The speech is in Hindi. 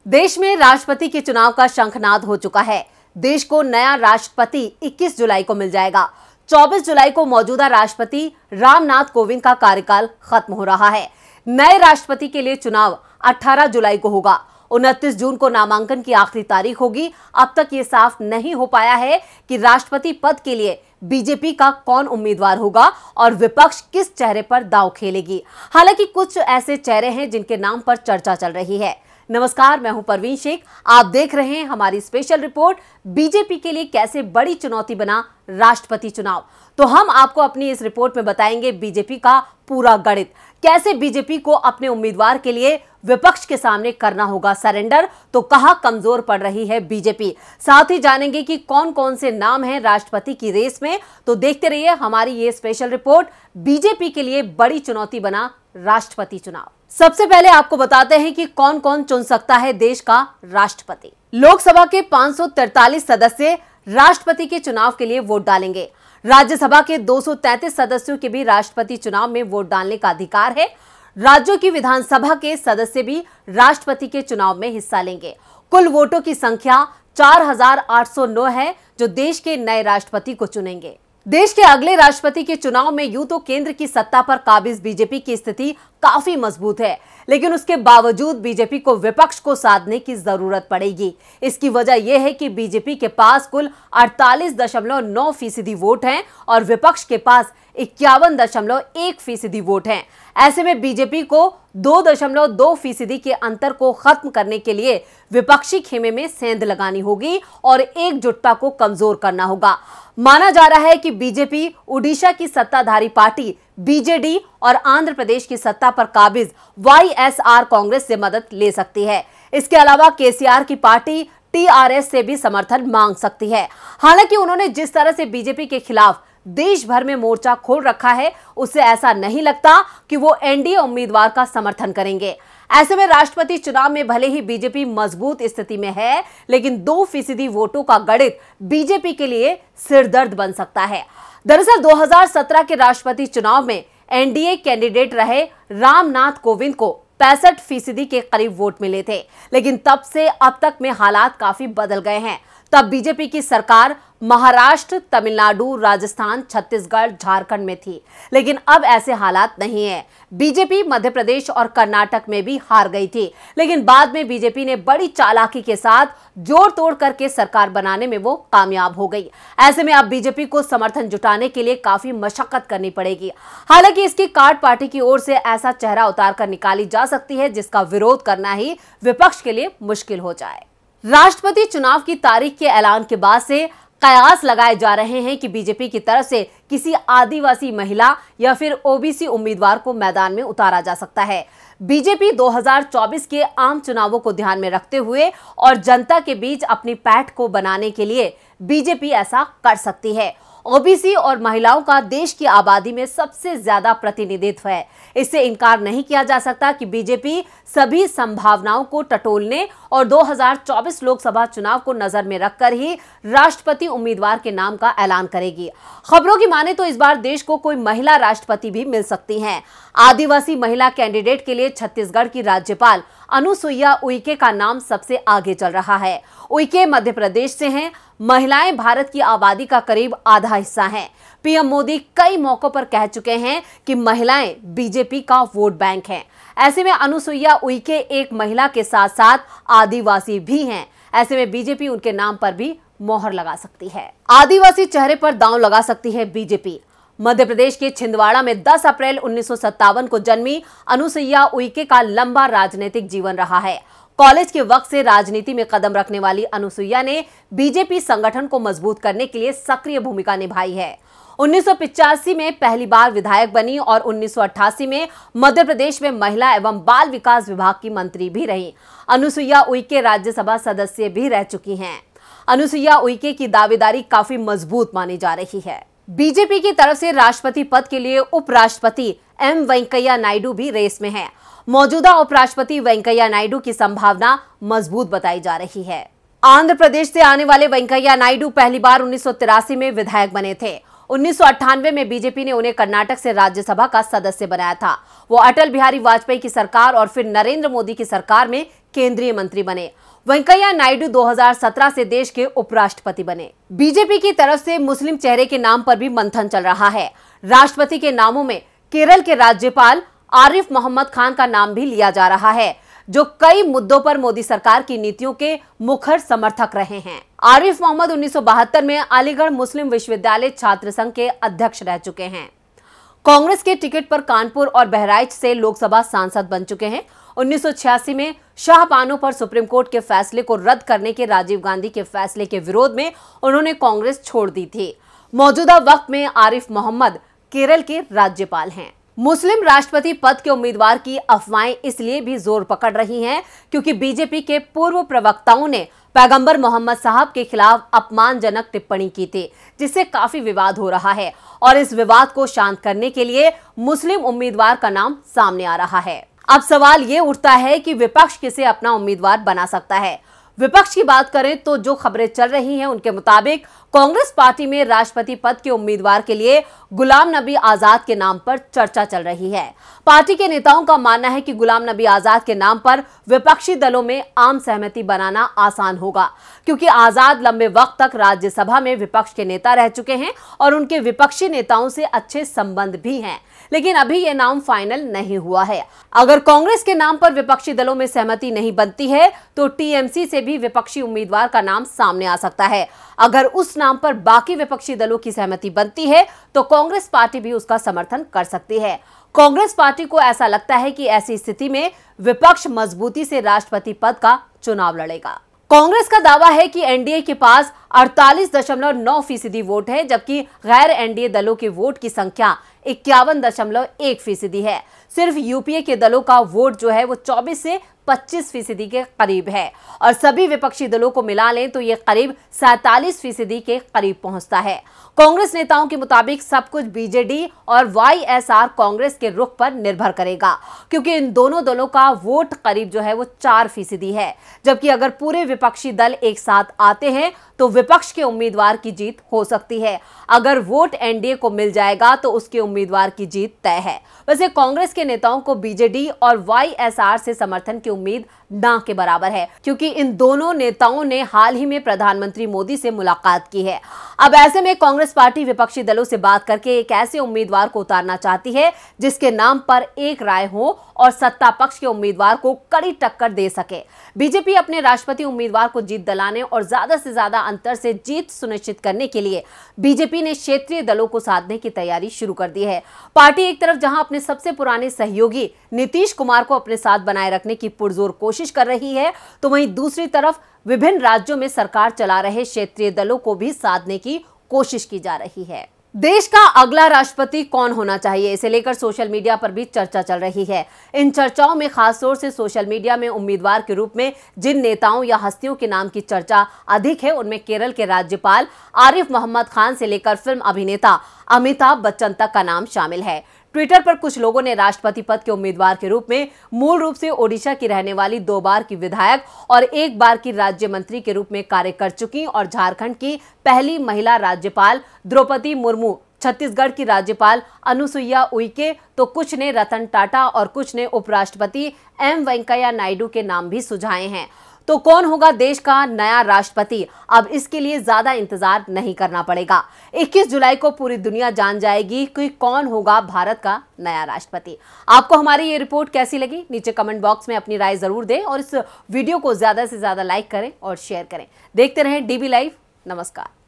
देश में राष्ट्रपति के चुनाव का शंखनाद हो चुका है। देश को नया राष्ट्रपति 21 जुलाई को मिल जाएगा। 24 जुलाई को मौजूदा राष्ट्रपति रामनाथ कोविंद का कार्यकाल खत्म हो रहा है। नए राष्ट्रपति के लिए चुनाव 18 जुलाई को होगा। 29 जून को नामांकन की आखिरी तारीख होगी। अब तक ये साफ नहीं हो पाया है कि राष्ट्रपति पद के लिए बीजेपी का कौन उम्मीदवार होगा और विपक्ष किस चेहरे पर दांव खेलेगी। हालांकि कुछ ऐसे चेहरे हैं जिनके नाम पर चर्चा चल रही है। नमस्कार, मैं हूं परवीन शेख। आप देख रहे हैं हमारी स्पेशल रिपोर्ट बीजेपी के लिए कैसे बड़ी चुनौती बना राष्ट्रपति चुनाव। तो हम आपको अपनी इस रिपोर्ट में बताएंगे बीजेपी का पूरा गणित, कैसे बीजेपी को अपने उम्मीदवार के लिए विपक्ष के सामने करना होगा सरेंडर, तो कहां कमजोर पड़ रही है बीजेपी। साथ ही जानेंगे कि कौन कौन से नाम हैं राष्ट्रपति की रेस में। तो देखते रहिए हमारी ये स्पेशल रिपोर्ट बीजेपी के लिए बड़ी चुनौती बना राष्ट्रपति चुनाव। सबसे पहले आपको बताते हैं कि कौन कौन चुन सकता है देश का राष्ट्रपति। लोकसभा के 543 सदस्य राष्ट्रपति के चुनाव के लिए वोट डालेंगे। राज्यसभा के 233 सदस्यों के भी राष्ट्रपति चुनाव में वोट डालने का अधिकार है। राज्यों की विधानसभा के सदस्य भी राष्ट्रपति के चुनाव में हिस्सा लेंगे। कुल वोटों की संख्या 4809 है जो देश के नए राष्ट्रपति को चुनेंगे। देश के अगले राष्ट्रपति के चुनाव में यूं तो केंद्र की सत्ता पर काबिज बीजेपी की स्थिति काफी मजबूत है, लेकिन उसके बावजूद बीजेपी को विपक्ष को साधने की जरूरत पड़ेगी। इसकी वजह यह है कि बीजेपी के पास कुल 48.9% वोट हैं और विपक्ष के पास 51.1% वोट हैं। ऐसे में बीजेपी को 2.2% के अंतर को खत्म करने के लिए विपक्षी खेमे में सेंध लगानी होगी और एकजुटता को कमजोर करना होगा। माना जा रहा है कि बीजेपी उड़ीसा की सत्ताधारी पार्टी बीजेडी और आंध्र प्रदेश की सत्ता पर काबिज वाईएसआर कांग्रेस से मदद ले सकती है। इसके अलावा केसीआर की पार्टी टीआरएस से भी समर्थन मांग सकती है। हालांकि उन्होंने जिस तरह से बीजेपी के खिलाफ देश भर में मोर्चा खोल रखा है, उससे ऐसा नहीं लगता कि वो एनडीए उम्मीदवार का समर्थन करेंगे। ऐसे में राष्ट्रपति चुनाव में भले ही बीजेपी मजबूत स्थिति में है, लेकिन 2% वोटों का गणित बीजेपी के लिए सिरदर्द बन सकता है। दरअसल 2017 के राष्ट्रपति चुनाव में एनडीए कैंडिडेट रहे रामनाथ कोविंद को 65% के करीब वोट मिले थे, लेकिन तब से अब तक में हालात काफी बदल गए हैं। तब बीजेपी की सरकार महाराष्ट्र, तमिलनाडु, राजस्थान, छत्तीसगढ़, झारखंड में थी, लेकिन अब ऐसे हालात नहीं है। बीजेपी मध्य प्रदेश और कर्नाटक में भी हार गई थी, लेकिन बाद में बीजेपी ने बड़ी चालाकी के साथ जोड़ तोड़ करके सरकार बनाने में वो कामयाब हो गई। ऐसे में अब बीजेपी को समर्थन जुटाने के लिए काफी मशक्कत करनी पड़ेगी। हालांकि इसकी कार्ड पार्टी की ओर से ऐसा चेहरा उतार कर निकाली जा सकती है जिसका विरोध करना ही विपक्ष के लिए मुश्किल हो जाए। राष्ट्रपति चुनाव की तारीख के ऐलान के बाद से कयास लगाए जा रहे हैं कि बीजेपी की तरफ से किसी आदिवासी महिला या फिर ओबीसी उम्मीदवार को मैदान में उतारा जा सकता है। बीजेपी 2024 के आम चुनावों को ध्यान में रखते हुए और जनता के बीच अपनी पैठ को बनाने के लिए बीजेपी ऐसा कर सकती है। ओबीसी और महिलाओं का देश की आबादी में सबसे ज्यादा प्रतिनिधित्व है। इससे इनकार नहीं किया जा सकता कि बीजेपी सभी संभावनाओं को टटोलने और 2024 लोकसभा चुनाव को नजर में रखकर ही राष्ट्रपति उम्मीदवार के नाम का ऐलान करेगी। खबरों की माने तो इस बार देश को कोई महिला राष्ट्रपति भी मिल सकती हैं। आदिवासी महिला कैंडिडेट के लिए छत्तीसगढ़ की राज्यपाल अनुसुईया उइके का नाम सबसे आगे चल रहा है। उइके मध्य प्रदेश से हैं। महिलाएं भारत की आबादी का करीब आधा हिस्सा हैं। पीएम मोदी कई मौकों पर कह चुके हैं कि महिलाएं बीजेपी का वोट बैंक हैं। ऐसे में अनुसुईया उइके एक महिला के साथ साथ आदिवासी भी हैं। ऐसे में बीजेपी उनके नाम पर भी मोहर लगा सकती है। आदिवासी चेहरे पर दांव लगा सकती है बीजेपी। मध्य प्रदेश के छिंदवाड़ा में 10 अप्रैल 1957 को जन्मी अनुसुईया उइके का लंबा राजनीतिक जीवन रहा है। कॉलेज के वक्त से राजनीति में कदम रखने वाली अनुसुईया ने बीजेपी संगठन को मजबूत करने के लिए सक्रिय भूमिका निभाई है। 1985 में पहली बार विधायक बनी और 1988 में मध्य प्रदेश में महिला एवं बाल विकास विभाग की मंत्री भी रही। अनुसुईया उइके राज्यसभा सदस्य भी रह चुकी हैं। अनुसुईया उइके की दावेदारी काफी मजबूत मानी जा रही है। बीजेपी की तरफ से राष्ट्रपति पद के लिए उपराष्ट्रपति एम वेंकैया नायडू भी रेस में हैं। मौजूदा उपराष्ट्रपति वेंकैया नायडू की संभावना मजबूत बताई जा रही है। आंध्र प्रदेश से आने वाले वेंकैया नायडू पहली बार 1983 में विधायक बने थे। 1998 में बीजेपी ने उन्हें कर्नाटक से राज्यसभा का सदस्य बनाया था। वो अटल बिहारी वाजपेयी की सरकार और फिर नरेंद्र मोदी की सरकार में केंद्रीय मंत्री बने। वेंकैया नायडू 2017 से देश के उपराष्ट्रपति बने। बीजेपी की तरफ से मुस्लिम चेहरे के नाम पर भी मंथन चल रहा है। राष्ट्रपति के नामों में केरल के राज्यपाल आरिफ मोहम्मद खान का नाम भी लिया जा रहा है, जो कई मुद्दों पर मोदी सरकार की नीतियों के मुखर समर्थक रहे हैं। आरिफ मोहम्मद 1972 में अलीगढ़ मुस्लिम विश्वविद्यालय छात्र संघ के अध्यक्ष रह चुके हैं। कांग्रेस के टिकट पर कानपुर और बहराइच से लोकसभा सांसद बन चुके हैं। 1986 में शाहबानो पर सुप्रीम कोर्ट के फैसले को रद्द करने के राजीव गांधी के फैसले के विरोध में उन्होंने कांग्रेस छोड़ दी थी। मौजूदा वक्त में आरिफ मोहम्मद केरल के राज्यपाल हैं। मुस्लिम राष्ट्रपति पद के उम्मीदवार की अफवाहें इसलिए भी जोर पकड़ रही हैं क्योंकि बीजेपी के पूर्व प्रवक्ताओं ने पैगंबर मोहम्मद साहब के खिलाफ अपमानजनक टिप्पणी की थी, जिससे काफी विवाद हो रहा है और इस विवाद को शांत करने के लिए मुस्लिम उम्मीदवार का नाम सामने आ रहा है। अब सवाल ये उठता है कि विपक्ष किसे अपना उम्मीदवार बना सकता है। विपक्ष की बात करें तो जो खबरें चल रही हैं उनके मुताबिक कांग्रेस पार्टी में राष्ट्रपति पद के उम्मीदवार के लिए गुलाम नबी आजाद के नाम पर चर्चा चल रही है। पार्टी के नेताओं का मानना है कि गुलाम नबी आजाद के नाम पर विपक्षी दलों में आम सहमति बनाना आसान होगा, क्योंकि आजाद लंबे वक्त तक राज्यसभा में विपक्ष के नेता रह चुके हैं और उनके विपक्षी नेताओं से अच्छे संबंध भी हैं। लेकिन अभी यह नाम फाइनल नहीं हुआ है। अगर कांग्रेस के नाम पर विपक्षी दलों में सहमति नहीं बनती है तो टीएमसी से भी विपक्षी उम्मीदवार का नाम सामने आ सकता है। अगर उस नाम पर बाकी विपक्षी दलों की सहमति बनती है तो कांग्रेस पार्टी भी उसका समर्थन कर सकती है। कांग्रेस पार्टी को ऐसा लगता है कि ऐसी स्थिति में विपक्ष मजबूती से राष्ट्रपति पद का चुनाव लड़ेगा। कांग्रेस का दावा है कि एनडीए के पास 48.9% वोट है, जबकि गैर एनडीए दलों के वोट की संख्या 51.1% है। सिर्फ यूपीए के दलों का वोट जो है वो 24 से 25% के करीब है और सभी विपक्षी दलों को मिला लें तो ये करीब 47% के करीब पहुंचता है। कांग्रेस नेताओं के मुताबिक सब कुछ बीजेडी और वाईएसआर कांग्रेस के रुख पर निर्भर करेगा, क्योंकि इन दोनों दलों का वोट करीब जो है वो 4% है। जबकि अगर पूरे विपक्षी दल एक साथ आते हैं तो विपक्ष के उम्मीदवार की जीत हो सकती है। अगर वोट एनडीए को मिल जाएगा तो उसके उम्मीदवार की जीत तय है। वैसे कांग्रेस के नेताओं को बीजेडी और वाईएसआर से समर्थन की उम्मीद ना के बराबर है, क्योंकि इन दोनों नेताओं ने हाल ही में प्रधानमंत्री मोदी से मुलाकात की है। अब ऐसे में कांग्रेस पार्टी विपक्षी दलों से बात करके एक ऐसे उम्मीदवार को उतारना चाहती है जिसके नाम पर एक राय हो और सत्ता पक्ष के उम्मीदवार को कड़ी टक्कर दे सके। बीजेपी अपने राष्ट्रपति उम्मीदवार को जीत दिलाने और ज्यादा से ज्यादा अंतर से जीत सुनिश्चित करने के लिए बीजेपी ने क्षेत्रीय दलों को साधने की तैयारी शुरू कर दी है। पार्टी एक तरफ जहां अपने सबसे पुराने सहयोगी नीतीश कुमार को अपने साथ बनाए रखने की पुरजोर कोशिश कर रही है, तो वहीं दूसरी तरफ विभिन्न राज्यों में सरकार चला रहे क्षेत्रीय दलों को भी साधने की कोशिश की जा रही है। देश का अगला राष्ट्रपति कौन होना चाहिए, इसे लेकर सोशल मीडिया पर भी चर्चा चल रही है। इन चर्चाओं में खासतौर से सोशल मीडिया में उम्मीदवार के रूप में जिन नेताओं या हस्तियों के नाम की चर्चा अधिक है उनमें केरल के राज्यपाल आरिफ मोहम्मद खान से लेकर फिल्म अभिनेता अमिताभ बच्चन तक का नाम शामिल है। ट्विटर पर कुछ लोगों ने राष्ट्रपति पद के उम्मीदवार के रूप में मूल रूप से ओडिशा की रहने वाली 2 बार की विधायक और 1 बार की राज्य मंत्री के रूप में कार्य कर चुकी और झारखंड की पहली महिला राज्यपाल द्रौपदी मुर्मू, छत्तीसगढ़ की राज्यपाल अनुसुईया उइके, तो कुछ ने रतन टाटा और कुछ ने उपराष्ट्रपति एम वेंकैया नायडू के नाम भी सुझाए हैं। तो कौन होगा देश का नया राष्ट्रपति, अब इसके लिए ज्यादा इंतजार नहीं करना पड़ेगा। 21 जुलाई को पूरी दुनिया जान जाएगी कि कौन होगा भारत का नया राष्ट्रपति। आपको हमारी ये रिपोर्ट कैसी लगी, नीचे कमेंट बॉक्स में अपनी राय जरूर दें और इस वीडियो को ज्यादा से ज्यादा लाइक करें और शेयर करें। देखते रहें डीबी लाइव। नमस्कार।